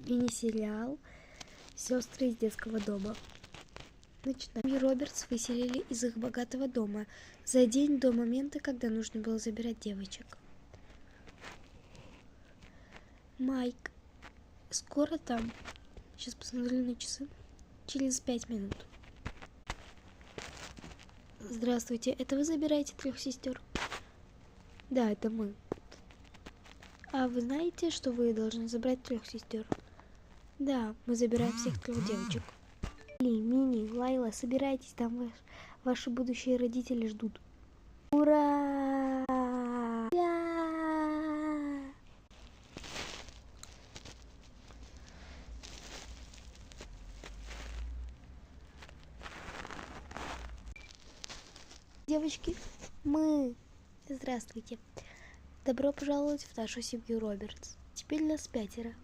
мини-сериал «Сестры из детского дома». Начинаем. И Робертс выселили из их богатого дома за день до момента, когда нужно было забирать девочек. Майк, скоро там. Сейчас посмотрю на часы. Через 5 минут. Здравствуйте, это вы забираете 3 сестер? Да, это мы. А вы знаете, что вы должны забрать 3 сестер? Да, мы забираем всех 3 девочек. Мини, Лайла, собирайтесь, там ваши будущие родители ждут. Ура! Девочки, здравствуйте. Добро пожаловать в нашу семью Робертс. Теперь нас 5.